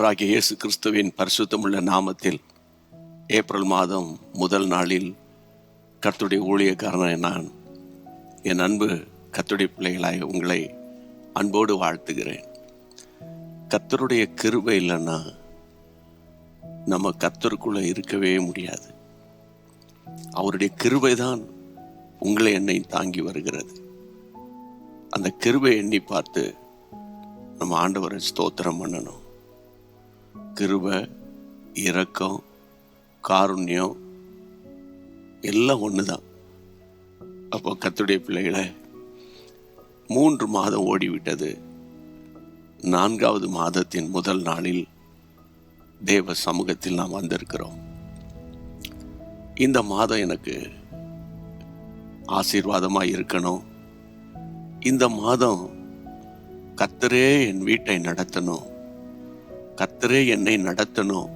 ஆண்டவராகிய இயேசு கிறிஸ்துவின் பரிசுத்தமுள்ள நாமத்தில் ஏப்ரல் மாதம் முதல் நாளில் கர்த்தருடைய ஊழியக்காரனாய் நான் என் அன்பு கர்த்தருடைய பிள்ளைகளாய் உங்களை அன்போடு வாழ்த்துகிறேன். கர்த்தருடைய கிருபை இல்லைன்னா நம்ம கர்த்தருக்குள்ள இருக்கவே முடியாது. அவருடைய கிருபை தான் உங்களை என்னை தாங்கி வருகிறது. அந்த கிருபை எண்ணி பார்த்து நம்ம ஆண்டவரை ஸ்தோத்திரம் பண்ணணும். கிருபை, இரக்கம், காருண்யம் எல்லாம் ஒண்ணுதான். அப்போ கர்த்தருடைய பிள்ளைகளை 3 மாதம் ஓடிவிட்டது. 4வது மாதத்தின் முதல் நாளில் தேவ சமூகத்தில் நாம் வந்திருக்கிறோம். இந்த மாதம் எனக்கு ஆசீர்வாதமாக இருக்கணும். இந்த மாதம் கர்த்தரே என் வீட்டை நடத்தணும், கர்த்தரே என்னை நடத்தணும்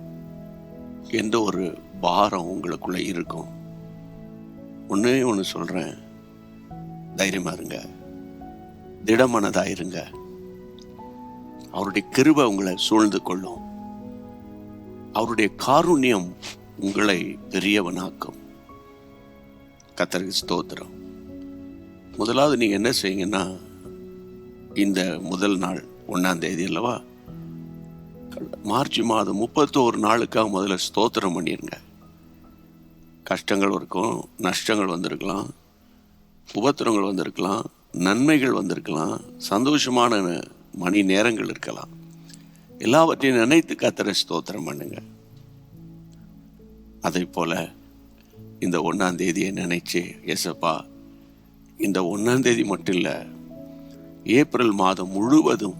என்ற ஒரு பாரம் உங்களுக்குள்ள இருக்கும். ஒன்று சொல்றேன், தைரியமா இருங்க, திடமனதா இருங்க. அவருடைய கிருபை உங்களை சூழ்ந்து கொள்ளும். அவருடைய காருண்யம் உங்களை பெரியவனாக்கும். கர்த்தருக்கு ஸ்தோத்திரம். முதலாவது நீங்க என்ன செய்யுங்கன்னா, இந்த முதல் நாள் 1ஆம் தேதி அல்லவா, மார்ச் மாதம் 31 நாளுக்காக முதல்ல ஸ்தோத்திரம் பண்ணிருங்க. கஷ்டங்கள் இருக்கும், நஷ்டங்கள் வந்திருக்கலாம், உபத்திரங்கள் வந்திருக்கலாம், நன்மைகள் வந்திருக்கலாம், சந்தோஷமான மணி நேரங்கள் இருக்கலாம். எல்லாவற்றையும் நினைத்து கர்த்தரை ஸ்தோத்திரம் பண்ணுங்க. அதே போல இந்த 1ஆம் தேதியை நினைச்சு, எசப்பா இந்த 1ஆம் தேதி மட்டும் இல்லை, ஏப்ரல் மாதம் முழுவதும்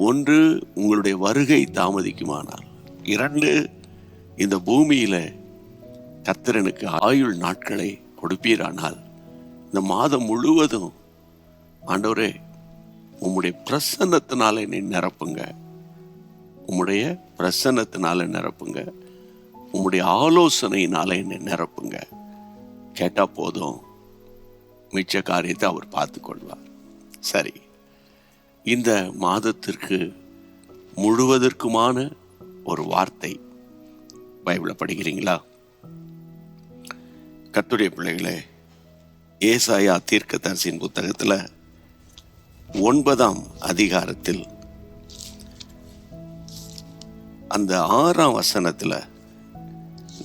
1 உங்களுடைய வருகை தாமதிக்குமானால், 2 இந்த பூமியில கர்த்தர் எனக்கு ஆயுள் நாட்களை கொடுப்பீரானால், இந்த மாதம் முழுவதும் ஆண்டவரே உம்முடைய பிரசன்னத்தினால என்னை நிரப்புங்க, உம்முடைய பிரசன்னத்தினால நிரப்புங்க, உம்முடைய ஆலோசனையினால என்னை நிரப்புங்க. கேட்டா போதும், மிச்ச காரியத்தை அவர் பார்த்து கொள்வார். சரி, இந்த மாதத்திற்கு முழுவதற்குமான ஒரு வார்த்தை பைபிளை படிக்கிறீங்களா? கர்த்தருடைய பிள்ளைகளே, ஏசாயா தீர்க்கதரிசியின் புத்தகத்துல 9ஆம் அதிகாரத்தில் அந்த 6ஆம் வசனத்துல,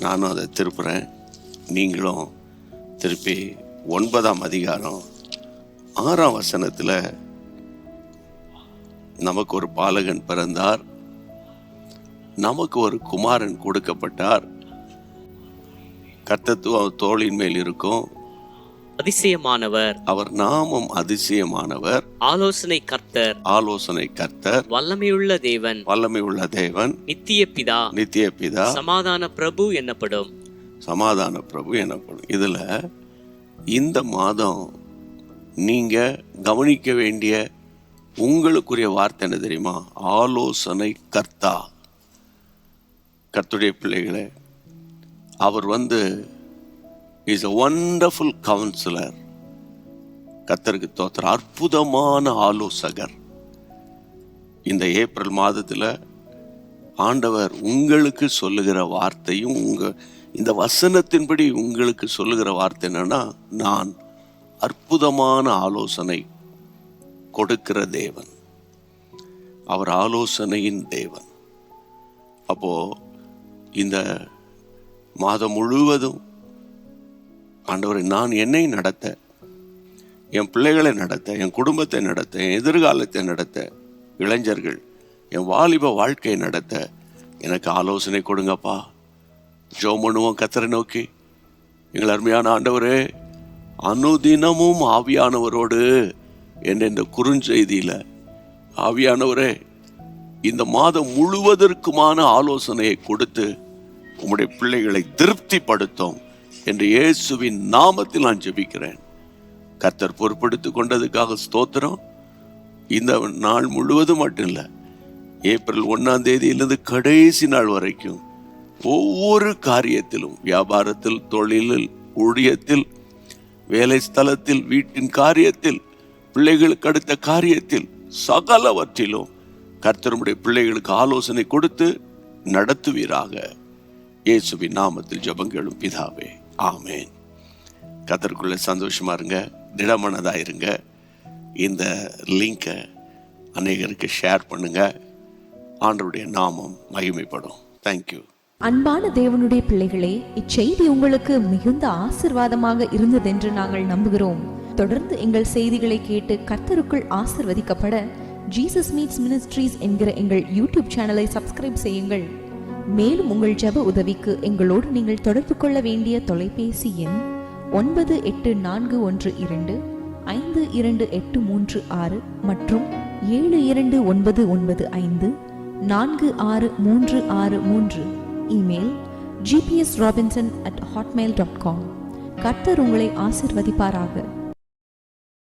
நானும் அதை திருப்புறேன், நீங்களும் திருப்பி 9ஆம் அதிகாரம் 6ஆம் வசனத்துல, நமக்கு ஒரு பாலகன் பிறந்தார், நமக்கு ஒரு குமாரன் கொடுக்கப்பட்டார், கர்த்தத்துவம் தோளின் மேல் இருக்கும், அதிசயமானவர், அவர் நாமம் அதிசயமானவர், ஆலோசனை கர்த்தர், ஆலோசனை கர்த்தர், வல்லமையுள்ள தேவன், வல்லமையுள்ள தேவன், நித்திய பிதா, நித்திய பிதா, சமாதான பிரபு என்னப்படும். சமாதான பிரபு எனப்படும். இதுல இந்த மாதம் நீங்க கவனிக்க வேண்டிய உங்களுக்குரிய வார்த்தை என்ன தெரியுமா? ஆலோசனை கர்த்தா. கர்த்தருடைய பிள்ளைகளே, அவர் இஸ் a wonderful counselor. கர்த்தருக்கு தோத்திர, அற்புதமான ஆலோசகர். இந்த ஏப்ரல் மாதத்துல ஆண்டவர் உங்களுக்கு சொல்லுகிற வார்த்தையும், இந்த வசனத்தின்படி உங்களுக்கு சொல்லுகிற வார்த்தை என்னன்னா, நான் அற்புதமான ஆலோசனை கொடுக்கிற தேவன், அவர் ஆலோசனையின் தேவன். அப்போ இந்த மாதம் முழுவதும் ஆண்டவரை நான் என்னை நடத்த, என் பிள்ளைகளை நடத்த, என் குடும்பத்தை நடத்த, என் எதிர்காலத்தை நடத்த, இளைஞர்கள் என் வாலிப வாழ்க்கையை நடத்த எனக்கு ஆலோசனை கொடுங்கப்பா. ஜெபம் பண்ணுவோம் கர்த்தரை நோக்கி. எங்கள் அருமையான ஆண்டவரே, அனுதினமும் ஆவியானவரோடு என்ற இந்த குறுஞ்செய்தியில, ஆவியானவரே இந்த மாதம் முழுவதற்குமான ஆலோசனையை கொடுத்து உம்முடைய பிள்ளைகளை திருப்திப்படுத்தும் என்று இயேசுவின் நாமத்தில் நான் ஜெபிக்கிறேன். கர்த்தர் பொறுப்படுத்திக் கொண்டதுக்காக ஸ்தோத்திரம். இந்த நாள் முழுவதும் மட்டும் இல்லை, ஏப்ரல் 1ஆம் தேதியிலிருந்து கடைசி நாள் வரைக்கும் ஒவ்வொரு காரியத்திலும், வியாபாரத்தில், தொழிலில், ஊழியத்தில், வேலை ஸ்தலத்தில், வீட்டின் காரியத்தில், பிள்ளைகளுக்கு அடுத்த காரியத்தில், சகலவற்றிலும் கர்த்தருடைய பிள்ளைகளுக்கு ஆலோசனை கொடுத்து நடத்துவீராக. இயேசுவின் நாமத்தில் ஜெபங்களும் பிதாவே, ஆமேன். கர்த்தருக்குள்ள சந்தோஷமா இருங்க, திடமனதா இருங்க. இந்த லிங்கை அநேகருக்கு ஷேர் பண்ணுங்க. ஆண்டவருடைய நாமம் மகிமைப்படும். தேங்க்யூ. அன்பான தேவனுடைய பிள்ளைகளே, இச்செய்தி உங்களுக்கு மிகுந்த ஆசீர்வாதமாக இருந்ததென்று நாங்கள் நம்புகிறோம். தொடர்ந்து எங்கள் செய்திகளை கேட்டு கர்த்தருக்குள் ஆசீர்வதிக்கப்பட ஜீசஸ் மீட்ஸ் மினிஸ்ட்ரீஸ் என்கிற எங்கள் யூடியூப் சேனலை சப்ஸ்கிரைப் செய்யுங்கள். மேலும் உங்கள் ஜெப உதவிக்கு எங்களோடு நீங்கள் தொடர்பு கொள்ள வேண்டிய தொலைபேசி எண் 9842252836 மற்றும் 7299546363. Email gpsrobinson@hotmail.com. கர்த்தர் உங்களை ஆசீர்வதிப்பாராக.